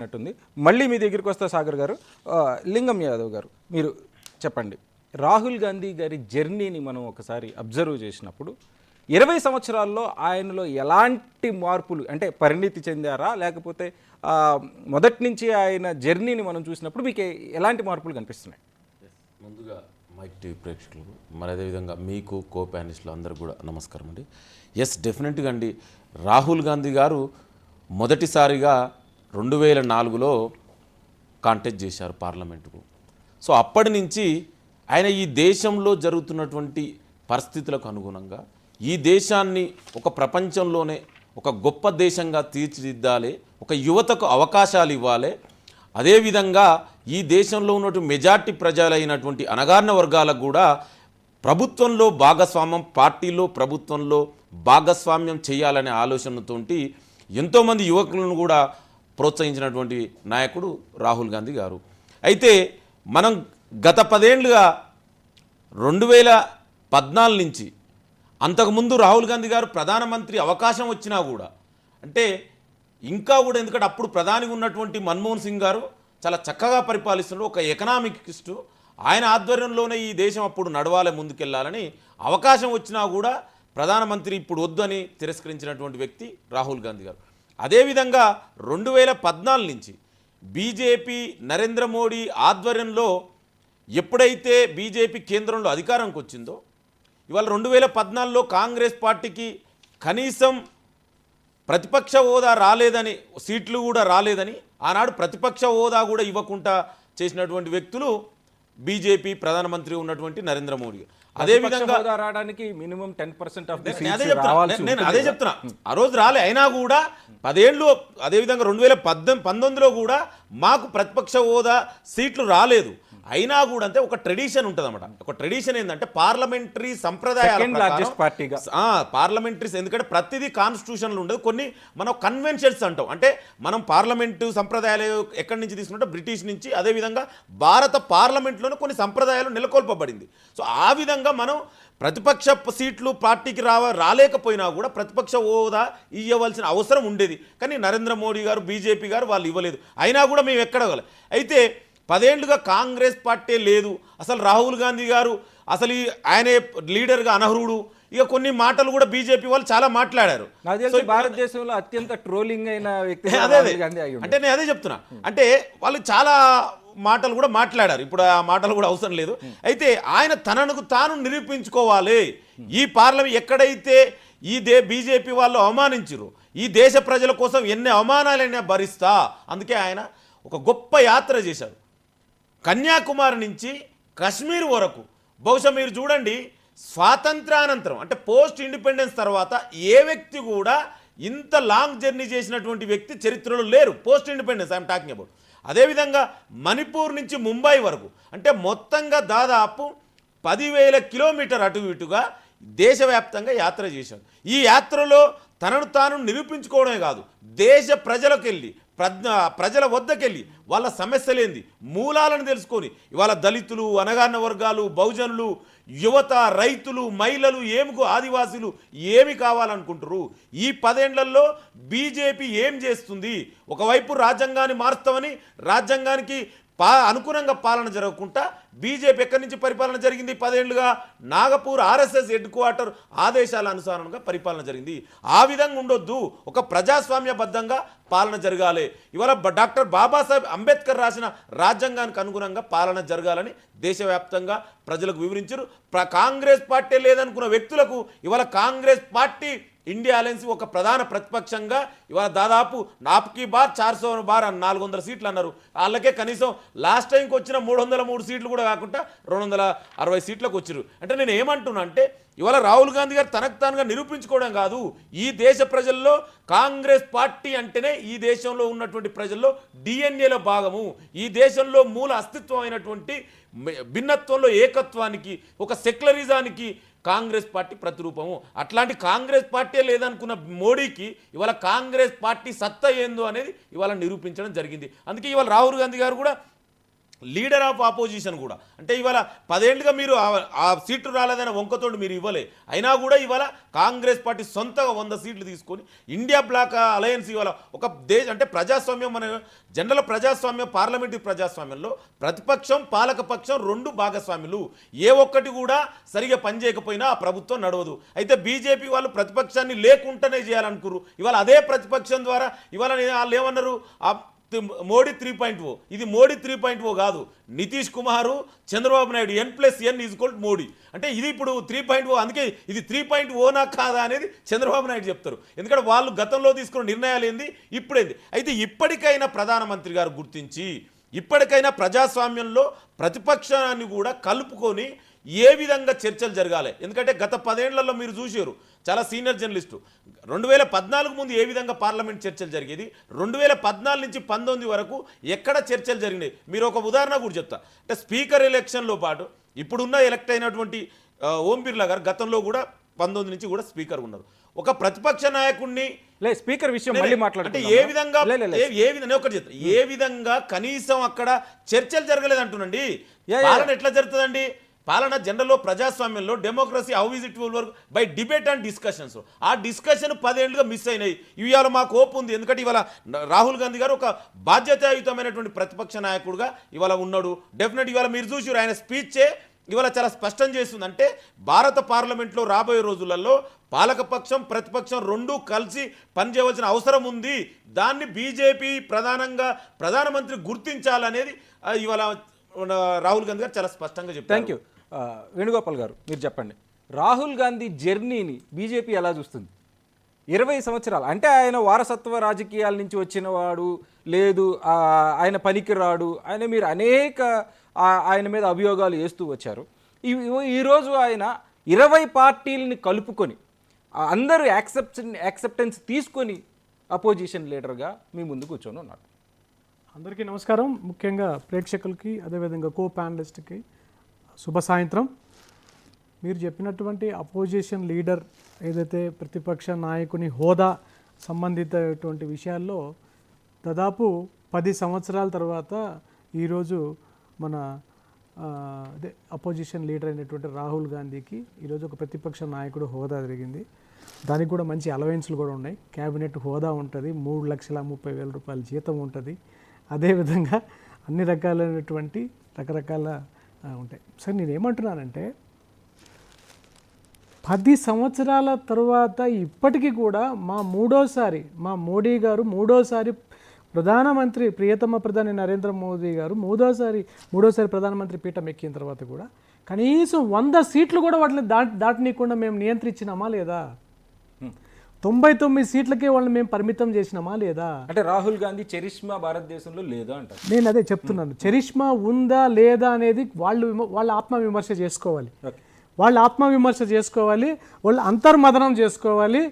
ఉన్నట్టుంది. మళ్ళీ మీ దగ్గరికి వస్తా సాగర్ గారు. లింగం యాదవ్ గారు, మీరు చెప్పండి. రాహుల్ గాంధీ గారి జర్నీని మనం ఒకసారి అబ్జర్వ్ చేసినప్పుడు 20 సంవత్సరాల్లో ఆయనలో ఎలాంటి మార్పులు, అంటే పరిణితి చెందారా, లేకపోతే మొదటి నుంచి ఆయన జర్నీని మనం చూసినప్పుడు మీకు ఎలాంటి మార్పులు కనిపిస్తున్నాయి? ముందుగా మైక్ టీవీ ప్రేక్షకులకు, మరి అదేవిధంగా మీకు కో ప్యానలిస్టులు అందరూ కూడా నమస్కారం అండి. డెఫినెట్గా అండి, రాహుల్ గాంధీ గారు మొదటిసారిగా 2004లో కాంటెస్ట్ చేశారు పార్లమెంటుకు. సో అప్పటి నుంచి ఆయన ఈ దేశంలో జరుగుతున్నటువంటి పరిస్థితులకు అనుగుణంగా ఈ దేశాన్ని ఒక ప్రపంచంలోనే ఒక గొప్ప దేశంగా తీర్చిదిద్దాలి, ఒక యువతకు అవకాశాలు ఇవ్వాలి, అదేవిధంగా ఈ దేశంలో ఉన్నటువంటి మెజార్టీ ప్రజలైనటువంటి అణగారిన వర్గాలకు కూడా ప్రభుత్వంలో భాగస్వామ్యం, పార్టీలో ప్రభుత్వంలో భాగస్వామ్యం చేయాలనే ఆలోచనతోటి ఎంతోమంది యువకులను కూడా ప్రోత్సహించినటువంటి నాయకుడు రాహుల్ గాంధీ గారు. అయితే మనం గత 10 ఏళ్ళుగా 2014 నుంచి అంతకుముందు రాహుల్ గాంధీ గారు ప్రధానమంత్రి అవకాశం వచ్చినా కూడా, అంటే ఇంకా కూడా, ఎందుకంటే అప్పుడు ప్రధానిగా ఉన్నటువంటి మన్మోహన్ సింగ్ గారు చాలా చక్కగా పరిపాలిస్తున్నారు, ఒక ఎకనామిక్స్టు, ఆయన ఆధ్వర్యంలోనే ఈ దేశం అప్పుడు నడవాలి, ముందుకెళ్లాలని అవకాశం వచ్చినా కూడా ప్రధానమంత్రి ఇప్పుడు వద్దు అని తిరస్కరించినటువంటి వ్యక్తి రాహుల్ గాంధీ గారు. అదేవిధంగా 2014 నుంచి బీజేపీ నరేంద్ర మోడీ ఆధ్వర్యంలో ఎప్పుడైతే బీజేపీ కేంద్రంలో అధికారంకి వచ్చిందో, ఇవాళ 2014లో కాంగ్రెస్ పార్టీకి కనీసం ప్రతిపక్ష హోదా రాలేదని, సీట్లు కూడా రాలేదని, ఆనాడు ప్రతిపక్ష హోదా కూడా ఇవ్వకుండా చేసినటువంటి వ్యక్తులు బీజేపీ ప్రధానమంత్రి ఉన్నటువంటి నరేంద్ర మోడీ. అదేవిధంగా రావడానికి మినిమం 10% ఆఫ్ ది సీట్స్ రావాల్సి, నేను అదే చెప్తున్నా, ఆ రోజు రాలే, అయినా కూడా 10 ఏళ్ళు, అదేవిధంగా 2019లో కూడా మాకు ప్రతిపక్ష హోదా సీట్లు రాలేదు, అయినా కూడా అంటే ఒక ట్రెడిషన్ ఉంటుంది అన్నమాట. ఒక ట్రెడిషన్ ఏంటంటే పార్లమెంటరీ సంప్రదాయాలు, పార్లమెంటరీస్, ఎందుకంటే ప్రతిదీ కాన్స్టిట్యూషన్లో ఉండదు, కొన్ని మనం కన్వెన్షన్స్ అంటాం. అంటే మనం పార్లమెంటు సంప్రదాయాలు ఎక్కడి నుంచి తీసుకుంటే బ్రిటిష్ నుంచి, అదేవిధంగా భారత పార్లమెంట్లోనే కొన్ని సంప్రదాయాలు నెలకొల్పబడింది. సో ఆ విధంగా మనం ప్రతిపక్ష సీట్లు పార్టీకి రాలేకపోయినా కూడా ప్రతిపక్ష హోదా ఇవ్వవలసిన అవసరం ఉండేది, కానీ నరేంద్ర మోడీ గారు, బీజేపీ గారు వాళ్ళు ఇవ్వలేదు. అయినా కూడా మేము ఎక్కడగలం. అయితే 10 ఏళ్ళుగా కాంగ్రెస్ పార్టీ లేదు, అసలు రాహుల్ గాంధీ గారు అసలు ఆయనే లీడర్గా అనర్హుడు, ఇక కొన్ని మాటలు కూడా బీజేపీ వాళ్ళు చాలా మాట్లాడారు. భారతదేశంలో అత్యంత ట్రోలింగ్ అయిన వ్యక్తి అంటే నేను అదే చెప్తున్నా, అంటే వాళ్ళు చాలా మాటలు కూడా మాట్లాడారు, ఇప్పుడు ఆ మాటలు కూడా అవసరం లేదు. అయితే ఆయన తనకు తాను నిరూపించుకోవాలి. ఈ పార్లమెంట్ ఎక్కడైతే బీజేపీ వాళ్ళు అవమానించారు, ఈ దేశ ప్రజల కోసం ఎన్ని అవమానాలైనా భరిస్తా, అందుకే ఆయన ఒక గొప్ప యాత్ర చేశారు, కన్యాకుమారి నుంచి కశ్మీర్ వరకు. బహుశా మీరు చూడండి, స్వాతంత్రానంతరం అంటే పోస్ట్ ఇండిపెండెన్స్ తర్వాత ఏ వ్యక్తి కూడా ఇంత లాంగ్ జర్నీ చేసినటువంటి వ్యక్తి చరిత్రలో లేరు. Post independence I'm talking about. అదేవిధంగా మణిపూర్ నుంచి ముంబై వరకు, అంటే మొత్తంగా దాదాపు 10,000 కిలోమీటర్ అటు ఇటుగా దేశవ్యాప్తంగా యాత్ర చేశారు. ఈ యాత్రలో తనను తాను నిరూపించుకోవడమే కాదు, దేశ ప్రజలకు వెళ్ళి, ప్రజల వద్దకెళ్ళి వాళ్ళ సమస్యలేంది, మూలాలను తెలుసుకొని, ఇవాళ దళితులు, అణగారిన వర్గాలు, బహుజనులు, యువత, రైతులు, మహిళలు, ఆదివాసీలు ఏమి కావాలనుకుంటారు, ఈ 10 ఏళ్లలో బీజేపీ ఏం చేస్తుంది, ఒకవైపు రాజ్యాంగాన్ని మారుస్తామని, రాజ్యాంగానికి అనుగుణంగా పాలన జరగకుండా బీజేపీ ఎక్కడి నుంచి పరిపాలన జరిగింది, 10 ఏళ్లుగా నాగపూర్ ఆర్ఎస్ఎస్ హెడ్ క్వార్టర్ ఆదేశాల అనుసారంగా పరిపాలన జరిగింది. ఆ విధంగా ఉండొద్దు, ఒక ప్రజాస్వామ్యబద్ధంగా పాలన జరగాలి. ఇవాళ డాక్టర్ బాబాసాహెబ్ అంబేద్కర్ రాసిన రాజ్యాంగానికి అనుగుణంగా పాలన జరగాలని దేశవ్యాప్తంగా ప్రజలకు వివరించారు. కాంగ్రెస్ పార్టీ లేదనుకున్న వ్యక్తులకు ఇవాళ కాంగ్రెస్ పార్టీ ఇండియా అలయన్స్ ఒక ప్రధాన ప్రతిపక్షంగా ఇవాళ దాదాపు 400 బార్ 400 సీట్లు అన్నారు, వాళ్ళకే కనీసం లాస్ట్ టైంకి వచ్చిన 303 సీట్లు కూడా కాకుండా 260 సీట్లకు వచ్చారు. అంటే నేను ఏమంటున్నా అంటే, ఇవాళ రాహుల్ గాంధీ గారు తనకు తానుగా నిరూపించుకోవడం కాదు, ఈ దేశ ప్రజల్లో కాంగ్రెస్ పార్టీ అంటేనే ఈ దేశంలో ఉన్నటువంటి ప్రజల్లో డిఎన్ఏలో భాగము, ఈ దేశంలో మూల అస్తిత్వం అయినటువంటి భిన్నత్వంలో ఏకత్వానికి, ఒక సెక్యులరిజానికి కాంగ్రెస్ పార్టీ ప్రతిరూపము. అట్లాంటి కాంగ్రెస్ పార్టీ లేదనుకున్న మోడీకి ఇవాళ కాంగ్రెస్ పార్టీ సత్తా ఏందో అనేది ఇవాళ నిరూపించడం జరిగింది. అందుకే ఇవాళ రాహుల్ గాంధీ గారు కూడా లీడర్ ఆఫ్ ఆపోజిషన్ కూడా. అంటే ఇవాళ 10 ఏళ్ళుగా మీరు ఆ సీట్లు రాలేదన్న వంకతోడు మీరు ఇవ్వలే, అయినా కూడా ఇవాళ కాంగ్రెస్ పార్టీ సొంతగా 100 సీట్లు తీసుకొని ఇండియా బ్లాక్ అలయన్స్ ఇవాళ ఒక అంటే ప్రజాస్వామ్యం, మన జనరల్ ప్రజాస్వామ్యం, పార్లమెంటరీ ప్రజాస్వామ్యంలో ప్రతిపక్షం పాలకపక్షం 2 భాగస్వాములు. ఏ ఒక్కటి కూడా సరిగా పనిచేయకపోయినా ఆ ప్రభుత్వం నడవదు. అయితే బీజేపీ వాళ్ళు ప్రతిపక్షాన్ని లేకుండానే చేయాలనుకున్నారు. ఇవాళ అదే ప్రతిపక్షం ద్వారా ఇవాళ వాళ్ళు ఏమన్నారు, మోడీ 3.0, ఇది మోడీ 3.0 కాదు, నితీష్ కుమారు చంద్రబాబు నాయుడు N+N = మోడీ. అంటే ఇది ఇప్పుడు 3.0, అందుకే ఇది 3.0నా కాదా అనేది చంద్రబాబు నాయుడు చెప్తారు. ఎందుకంటే వాళ్ళు గతంలో తీసుకున్న నిర్ణయాలు ఏంది, ఇప్పుడేంది. అయితే ఇప్పటికైనా ప్రధానమంత్రి గారు గుర్తించి ఇప్పటికైనా ప్రజాస్వామ్యంలో ప్రతిపక్షాన్ని కూడా కలుపుకొని ఏ విధంగా చర్చలు జరగాలి. ఎందుకంటే గత 10 ఏళ్లలో మీరు చూసారు, చాలా సీనియర్ జర్నలిస్టు, 2014 ముందు ఏ విధంగా పార్లమెంట్ చర్చలు జరిగేది, 2014 నుంచి 19 వరకు ఎక్కడ చర్చలు జరిగినాయి. మీరు ఒక ఉదాహరణ కూడా చెప్తా. అంటే స్పీకర్ ఎలక్షన్లో పాటు ఇప్పుడున్న ఎలక్ట్ అయినటువంటి ఓం బిర్లా గారు గతంలో కూడా 19 నుంచి కూడా స్పీకర్ ఉన్నారు. ఒక ప్రతిపక్ష నాయకుడిని స్పీకర్ విషయం మళ్ళీ అంటే ఏ విధంగా ఒకటి చెప్తా, ఏ విధంగా కనీసం అక్కడ చర్చలు జరగలేదంటునండి. పాలన ఎట్లా జరుగుతుందండి? పాలన జనరల్లో ప్రజాస్వామ్యంలో democracy how is it will work by debate and discussions. ఆ డిస్కషన్ 10 ఏళ్ళుగా మిస్ అయినాయి. ఇవాళ మాకు హోప్ ఉంది. ఎందుకంటే ఇవాళ రాహుల్ గాంధీ గారు ఒక బాధ్యతాయుతమైనటువంటి ప్రతిపక్ష నాయకుడుగా ఇవాళ ఉన్నాడు. డెఫినెట్ ఇవాళ మీరు చూసారు ఆయన స్పీచే ఇవాళ చాలా స్పష్టం చేస్తుంది. అంటే భారత పార్లమెంట్లో రాబోయే రోజులలో పాలకపక్షం ప్రతిపక్షం 2 కలిసి పనిచేయవలసిన అవసరం ఉంది. దాన్ని బీజేపీ ప్రధానంగా ప్రధానమంత్రి గుర్తించాలనేది ఇవాళ రాహుల్ గాంధీ గారు చాలా స్పష్టంగా చెప్పారు. Thank you. వేణుగోపాల్ గారు మీరు చెప్పండి, రాహుల్ గాంధీ జర్నీని బీజేపీ ఎలా చూస్తుంది? 20 సంవత్సరాలు అంటే ఆయన వారసత్వ రాజకీయాల నుంచి వచ్చినవాడు లేదు, ఆయన పనికిరాడు, ఆయన మీరు అనేక ఆయన మీద అభియోగాలు వేస్తూ వచ్చారు. ఈరోజు ఆయన 20 పార్టీలని కలుపుకొని అందరూ యాక్సెప్టెన్స్ తీసుకొని అపోజిషన్ లీడర్గా మీ ముందు కూర్చొని ఉన్నాడు. అందరికీ నమస్కారం. ముఖ్యంగా ప్రేక్షకులకి అదేవిధంగా కో ప్యానలిస్ట్కి శుభ సాయంత్రం. మీరు చెప్పినటువంటి అపోజిషన్ లీడర్ ఏదైతే ప్రతిపక్ష నాయకుని హోదా సంబంధితటువంటి విషయాల్లో దాదాపు 10 సంవత్సరాల తర్వాత ఈరోజు మన అపోజిషన్ లీడర్ అయినటువంటి రాహుల్ గాంధీకి ఈరోజు ఒక ప్రతిపక్ష నాయకుడు హోదా జరిగింది. దానికి కూడా మంచి అలవెన్స్లు కూడా ఉన్నాయి. క్యాబినెట్ హోదా ఉంటుంది, 3,30,000 రూపాయల జీతం ఉంటుంది. అదేవిధంగా అన్ని రకాలైనటువంటి రకరకాల ఉంటాయి. సరే నేనేమంటున్నానంటే 10 సంవత్సరాల తర్వాత ఇప్పటికీ కూడా మా మోడీ గారు మూడోసారి ప్రధానమంత్రి, ప్రియతమ ప్రధాని నరేంద్ర మోదీ గారు మూడోసారి ప్రధానమంత్రి పీఠం ఎక్కిన తర్వాత కూడా కనీసం 100 సీట్లు కూడా వాటిని దాటనీయకుండా మేము నియంత్రించినామా లేదా? 99 సీట్లకే వాళ్ళని మేము పరిమితం చేసినామా లేదా? అంటే రాహుల్ గాంధీ చరిష్మా భారతదేశంలో లేదా అంటారు. నేను అదే చెప్తున్నాను, చరిష్మా ఉందా లేదా అనేది వాళ్ళ ఆత్మవిమర్శ చేసుకోవాలి. వాళ్ళు అంతర్మథనం చేసుకోవాలి.